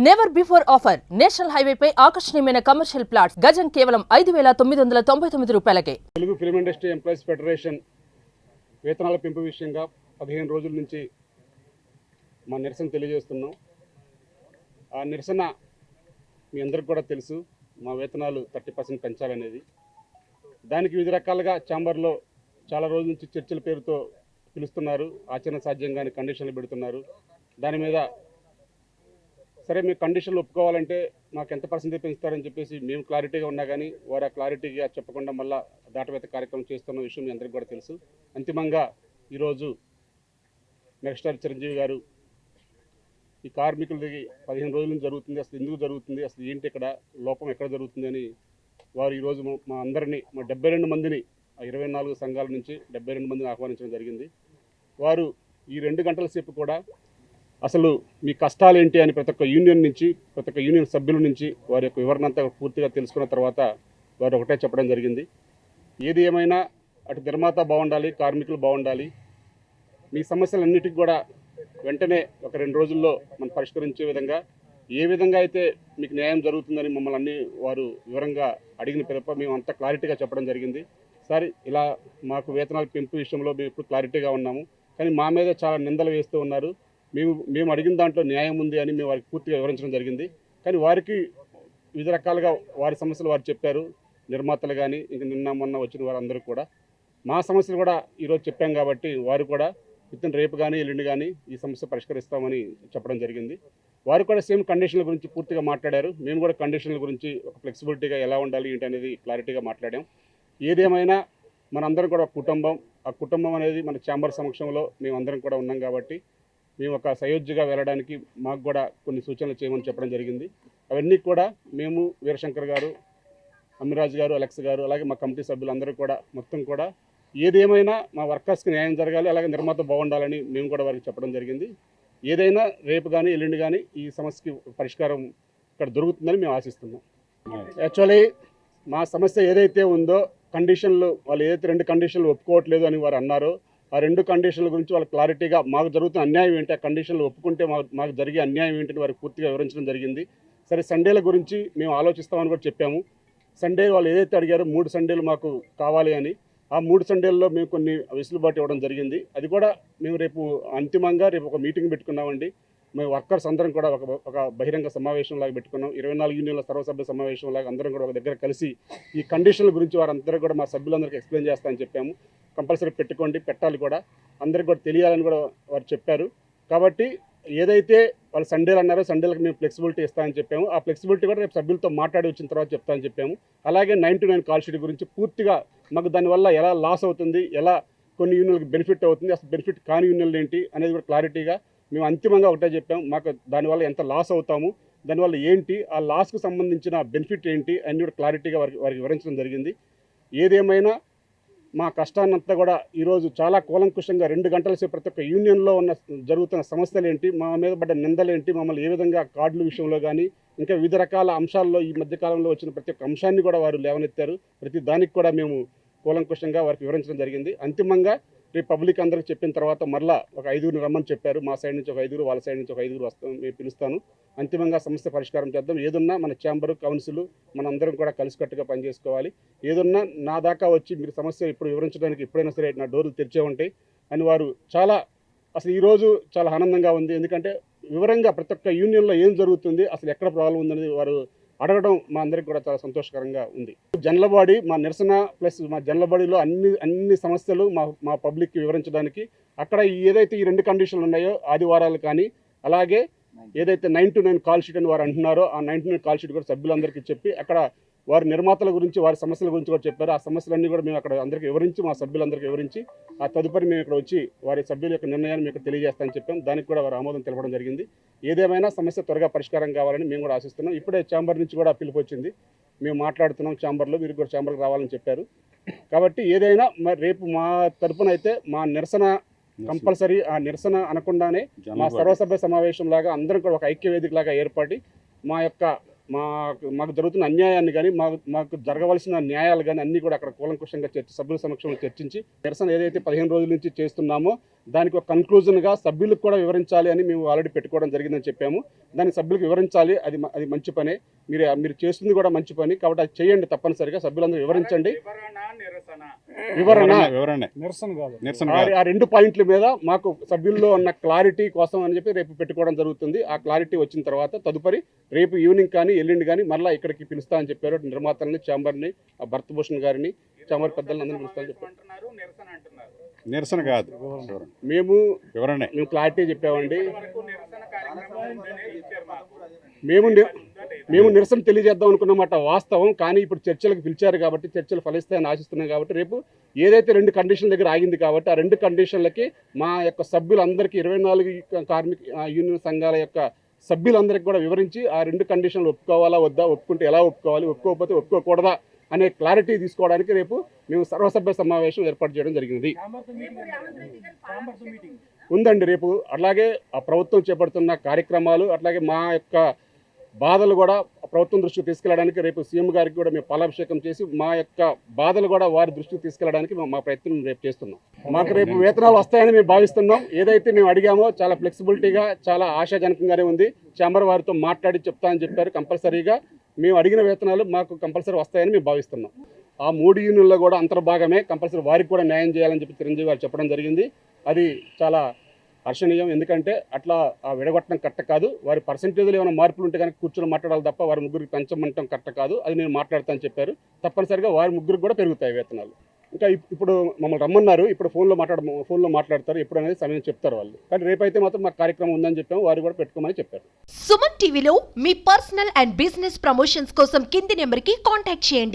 Never before offer national highway పై ఆకర్షణీయమైన commercial plots గజం కేవలం 5,999 రూపాయలకే. Telugu film industry employees federation వేతనాల పెంపు విషయంగా 15 రోజుల నుంచి మా నిరసన తెలియజేస్తున్నాం. ఆ నిరసన మీ అందరికి కూడా తెలుసు, మా వేతనాలు 30% పెంచాలనేది. దానికి వివిధ రకాలుగా ఛాంబర్లో చాలా రోజుల నుంచి చర్చల పేరుతో పిలుస్తున్నారు, ఆచరణ సాధ్యంగానే కండిషన్లు పెడుతున్నారు. దాని మీద సరే మీ కండిషన్లు ఒప్పుకోవాలంటే మాకు ఎంత పర్సెంటేజ్ పెంచుతారని చెప్పేసి మేము క్లారిటీగా ఉన్నా కానీ వారు ఆ క్లారిటీగా చెప్పకుండా మళ్ళీ దాటవేత కార్యక్రమం చేస్తున్న విషయం మీ అందరికీ కూడా తెలుసు. అంతిమంగా ఈరోజు మెగాస్టార్ చిరంజీవి గారు ఈ కార్మికులకి 15 రోజుల నుంచి జరుగుతుంది, అసలు ఎందుకు జరుగుతుంది, అసలు ఏంటి ఇక్కడ లోపం ఎక్కడ జరుగుతుంది అని వారు ఈరోజు మా అందరినీ, మా 72 మందిని, ఆ 24 సంఘాల నుంచి 72 మందిని ఆహ్వానించడం జరిగింది. వారు ఈ 2 గంటల సేపు కూడా అసలు మీ కష్టాలు ఏంటి అని ప్రతి ఒక్క యూనియన్ నుంచి, ప్రతి ఒక్క యూనియన్ సభ్యుల నుంచి వారి యొక్క వివరణ అంతా పూర్తిగా తెలుసుకున్న తర్వాత వారు ఒకటే చెప్పడం జరిగింది, ఏది ఏమైనా అటు నిర్మాత బాగుండాలి, కార్మికులు బాగుండాలి, మీ సమస్యలన్నిటికీ కూడా వెంటనే ఒక 2 రోజుల్లో మనం పరిష్కరించే విధంగా ఏ విధంగా అయితే మీకు న్యాయం జరుగుతుందని మమ్మల్ని అన్ని వారు వివరంగా అడిగిన పిదప మేము అంతా క్లారిటీగా చెప్పడం జరిగింది. సరే ఇలా మాకు వేతనాల పెంపు విషయంలో మేము ఇప్పుడు క్లారిటీగా ఉన్నాము, కానీ మా మీద చాలా నిందలు వేస్తూ ఉన్నారు, మేము అడిగిన దాంట్లో న్యాయం ఉంది అని మేము వారికి పూర్తిగా వివరించడం జరిగింది. కానీ వారికి వివిధ రకాలుగా వారి సమస్యలు వారు చెప్పారు, నిర్మాతలు కానీ ఇంకా నిన్న మొన్న వచ్చిన వారందరూ కూడా మా సమస్యలు కూడా ఈరోజు చెప్పాం కాబట్టి వారు కూడా రేపు కానీ ఎల్లుండి కానీ ఈ సమస్య పరిష్కరిస్తామని చెప్పడం జరిగింది. వారు కూడా సేమ్ కండిషన్ల గురించి పూర్తిగా మాట్లాడారు. మేము కూడా కండిషన్ల గురించి ఒక ఫ్లెక్సిబిలిటీగా ఎలా ఉండాలి ఏంటి అనేది క్లారిటీగా మాట్లాడాం. ఏదేమైనా మనందరం కూడా కుటుంబం, ఆ కుటుంబం అనేది మన ఛాంబర్ సమక్షంలో మేమందరం కూడా ఉన్నాం కాబట్టి మేము ఒక సయోధ్యగా వెళ్ళడానికి మాకు కూడా కొన్ని సూచనలు చేయమని చెప్పడం జరిగింది. అవన్నీ కూడా మేము వీరశంకర్ గారు, అమ్మిరాజు గారు, అలెక్స్ గారు, అలాగే మా కమిటీ సభ్యులందరూ కూడా మొత్తం కూడా ఏదేమైనా మా వర్కర్స్కి న్యాయం జరగాలి, అలాగే నిర్మాత బాగుండాలని మేము కూడా వారికి చెప్పడం జరిగింది. ఏదైనా రేపు కానీ ఎల్లుండి కానీ ఈ సమస్యకి పరిష్కారం ఇక్కడ దొరుకుతుందని మేము ఆశిస్తున్నాం. యాక్చువల్లీ మా సమస్య ఏదైతే ఉందో కండిషన్లు, వాళ్ళు ఏదైతే 2 కండిషన్లు ఒప్పుకోవట్లేదు అని వారు అన్నారో ఆ 2 కండిషన్ల గురించి వాళ్ళు క్లారిటీగా మాకు జరుగుతున్న అన్యాయం ఏంటి, ఆ కండిషన్లు ఒప్పుకుంటే మాకు జరిగే అన్యాయం ఏంటని వారికి పూర్తిగా వివరించడం జరిగింది. సరే సండేల గురించి మేము ఆలోచిస్తామని కూడా చెప్పాము. సండే వాళ్ళు ఏదైతే అడిగారో 3 సండేలు మాకు కావాలి అని, ఆ 3 సండేల్లో మేము కొన్ని వెసులుబాటు ఇవ్వడం జరిగింది. అది కూడా మేము రేపు అంతిమంగా రేపు ఒక మీటింగ్ పెట్టుకున్నామండి. మేము వర్కర్స్ అందరం కూడా ఒక బహిరంగ సమావేశం లాగా పెట్టుకున్నాం. 24 యూనియన్ల సర్వసభ్య సమావేశం లాగా అందరం కూడా ఒక దగ్గర కలిసి ఈ కండిషన్ల గురించి వారందరూ కూడా మా సభ్యులందరికీ ఎక్స్ప్లెయిన్ చేస్తామని చెప్పాము. కంపల్సరీ పెట్టుకోండి, పెట్టాలి కూడా, అందరికి కూడా తెలియాలని కూడా వారు చెప్పారు. కాబట్టి ఏదైతే వాళ్ళు సండేలు అన్నారో సండేలకు మేము ఫ్లెక్సిబిలిటీ ఇస్తామని చెప్పాము. ఆ ఫ్లెక్సిబిలిటీ కూడా రేపు సభ్యులతో మాట్లాడి వచ్చిన తర్వాత చెప్తామని చెప్పాము. అలాగే 9 to 9 కాల్ షీట్ గురించి పూర్తిగా మాకు దానివల్ల ఎలా లాస్ అవుతుంది, ఎలా కొన్ని యూనియన్లకు బెనిఫిట్ అవుతుంది, అసలు బెనిఫిట్ కాని యూనియన్లు ఏంటి అనేది కూడా క్లారిటీగా మేము అంతిమంగా ఒకటే చెప్పాము. మాకు దానివల్ల ఎంత లాస్ అవుతాము, దానివల్ల ఏంటి, ఆ లాస్కు సంబంధించిన బెనిఫిట్ ఏంటి అన్నీ కూడా క్లారిటీగా వారికి వివరించడం జరిగింది. ఏదేమైనా మా కష్టాన్నంతా కూడా ఈరోజు చాలా కూలంకుషంగా 2 గంటల సేపు ప్రతి ఒక్క యూనియన్లో జరుగుతున్న సమస్యలు ఏంటి, మా మీద పడ్డ నిందలేంటి, మమ్మల్ని ఏ విధంగా కార్డుల విషయంలో కానీ ఇంకా వివిధ రకాల అంశాల్లో ఈ మధ్యకాలంలో వచ్చిన ప్రతి ఒక్క అంశాన్ని కూడా వారు లేవనెత్తారు. ప్రతి దానికి కూడా మేము కూలంకుషంగా వారికి వివరించడం జరిగింది. అంతిమంగా రేపు పబ్లిక్ అందరికి చెప్పిన తర్వాత మరలా ఒక 5గురిని రమ్మని చెప్పారు. మా సైడ్ నుంచి ఒక 5గురు, వాళ్ళ సైడ్ నుంచి ఒక 5గురు వస్తాం, మేము పిలుస్తాను. అంతిమంగా సమస్య పరిష్కారం చేద్దాం. ఏదున్నా మన ఛాంబరు, కౌన్సిల్ మనందరం కూడా కలిసికట్టుగా పనిచేసుకోవాలి. ఏదున్నా నా దాకా వచ్చి మీరు సమస్య ఇప్పుడు వివరించడానికి ఎప్పుడైనా సరే నా డోర్లు తెరిచే ఉంటాయి అని వారు చాలా, అసలు ఈరోజు చాలా ఆనందంగా ఉంది. ఎందుకంటే వివరంగా ప్రతి ఒక్క యూనియన్లో ఏం జరుగుతుంది, అసలు ఎక్కడ ప్రాబ్లం ఉందనేది వారు అడగడం మా అందరికి కూడా చాలా సంతోషకరంగా ఉంది. జనరల్ మా నిరసన ప్లస్ మా జనరల్ అన్ని సమస్యలు మా పబ్లిక్కి వివరించడానికి అక్కడ ఏదైతే ఈ 2 కండిషన్లు ఉన్నాయో ఆదివారాలు కానీ, అలాగే ఏదైతే 9 to 9 కాల్ షీట్ అని వారు అంటున్నారో ఆ 9 to 9 కాల్ షీట్ కూడా సభ్యులందరికీ చెప్పి అక్కడ వారి నిర్మాతల గురించి, వారి సమస్యల గురించి కూడా చెప్పారు. ఆ సమస్యలన్నీ కూడా మేము అక్కడ అందరికీ వివరించి, మా సభ్యులందరికీ వివరించి ఆ తదుపరి మేము ఇక్కడ వచ్చి వారి సభ్యుల యొక్క నిర్ణయాన్ని మీకు తెలియజేస్తామని చెప్పాం. దానికి కూడా వారు ఆమోదం తెలపడం జరిగింది. ఏదేమైనా సమస్య త్వరగా పరిష్కారం కావాలని మేము కూడా ఆశిస్తున్నాం. ఇప్పుడే ఛాంబర్ నుంచి కూడా పిలుపు వచ్చింది, మేము మాట్లాడుతున్నాం ఛాంబర్లో, మీరు కూడా ఛాంబర్కి రావాలని చెప్పారు. కాబట్టి ఏదైనా మరి రేపు మా తరపున అయితే మా నిరసన కంపల్సరీ, ఆ నిరసన అనకుండానే మా సర్వసభ్య సమావేశం లాగా అందరం కూడా ఒక ఐక్య వేదిక లాగా ఏర్పడి మా యొక్క మాకు జరుగుతున్న అన్యాయాన్ని కానీ మాకు జరగవలసిన న్యాయాలు కానీ అన్నీ కూడా అక్కడ కూలంకుషంగా సభ్యుల సమక్షంలో చర్చించి నిరసన ఏదైతే 15 రోజుల నుంచి చేస్తున్నామో దానికి ఒక కన్క్లూజన్గా సభ్యులకు కూడా వివరించాలి అని మేము ఆల్రెడీ పెట్టుకోవడం జరిగిందని చెప్పాము. దానికి సభ్యులకు వివరించాలి, అది మంచి పనే, మీరు చేస్తుంది కూడా మంచి పని, కాబట్టి అది చేయండి తప్పనిసరిగా. సభ్యులందరూ వివరించండి. ఆ 2 పాయింట్ల మీద మాకు సభ్యుల్లో ఉన్న క్లారిటీ కోసం అని చెప్పి రేపు పెట్టుకోవడం జరుగుతుంది. ఆ క్లారిటీ వచ్చిన తర్వాత తదుపరి రేపు ఈవినింగ్ కానీ ఎల్లుండి కానీ మళ్ళీ ఇక్కడికి పిలుస్తా అని చెప్పారు. నిర్మాతల్ని, ఛాంబర్ని, భరతభూషణ్ గారిని, ఛాంబర్ పెద్దలను అందరినీ పిలుస్తా అని చెప్పారు. నిరసన కాదు, మేము క్లారిటీ చెప్పామండి. మేము నిరసన తెలియజేద్దాం అనుకున్నమాట వాస్తవం. కానీ ఇప్పుడు చర్చలకు పిలిచారు కాబట్టి చర్చలు ఫలిస్తాయని ఆశిస్తున్నాం. కాబట్టి రేపు ఏదైతే 2 కండిషన్ల దగ్గర ఆగింది కాబట్టి ఆ 2 కండిషన్లకి మా యొక్క సభ్యులందరికీ 24 కార్మిక యూనియన్ సంఘాల యొక్క సభ్యులందరికీ కూడా వివరించి ఆ 2 కండిషన్లు ఒప్పుకోవాలా వద్దా, ఒప్పుకుంటే ఎలా ఒప్పుకోవాలి, ఒప్పుకోకపోతే ఒప్పుకోకూడదా అనే క్లారిటీ తీసుకోవడానికి రేపు మేము సర్వసభ్య సమావేశం ఏర్పాటు చేయడం జరిగింది. ఉందండి రేపు. అలాగే ఆ ప్రభుత్వం చేపడుతున్న కార్యక్రమాలు, అట్లాగే మా యొక్క బాధలు కూడా ప్రభుత్వం దృష్టికి తీసుకెళ్ళడానికి రేపు సీఎం గారికి కూడా మేము పాలాభిషేకం చేసి మా యొక్క బాధలు కూడా వారి దృష్టికి తీసుకెళ్ళడానికి మా ప్రయత్నం రేపు చేస్తున్నాం. మాకు రేపు వేతనాలు వస్తాయని మేము భావిస్తున్నాం. ఏదైతే మేము అడిగామో చాలా ఫ్లెక్సిబిలిటీగా, చాలా ఆశాజనకంగానే ఉంది. ఛాంబర్ వారితో మాట్లాడి చెప్తా అని చెప్పారు. కంపల్సరీగా మేము అడిగిన వేతనాలు మాకు కంపల్సరీ వస్తాయని మేము భావిస్తున్నాం. ఆ 3 యూనియన్లో కూడా అంతర్భాగమే, కంపల్సరీ వారికి కూడా న్యాయం చేయాలని చెప్పి చిరంజీవి గారు చెప్పడం జరిగింది. అది చాలా హర్షణీయం. ఎందుకంటే అట్లా ఆ విడగొట్టడం కరెక్ట్ కాదు. వారి పర్సంటేజ్లో ఏమైనా మార్పులు ఉంటే కనుక కూర్చొని మాట్లాడాలి తప్ప వారి ముగ్గురికి పెంచమంటాం కరెక్ట్ కాదు. అది నేను మాట్లాడతానని చెప్పారు. తప్పనిసరిగా వారి ముగ్గురికి కూడా పెరుగుతాయి వేతనాలు. ఇంకా ఇప్పుడు మమ్మల్ని రమ్మన్నారు. ఇప్పుడు ఫోన్లో మాట్లాడతారు. ఎప్పుడు అనేది సమయం చెప్తారు వాళ్ళు. కానీ రేపైతే మాత్రం మాకు కార్యక్రమం ఉందని చెప్పాము. వారు కూడా పెట్టుకోమని చెప్పారు. సుమన్ టీవీలో మీ పర్సనల్ అండ్ బిజినెస్ ప్రమోషన్స్ కోసం కింది నెంబర్కి కాంటాక్ట్ చేయండి.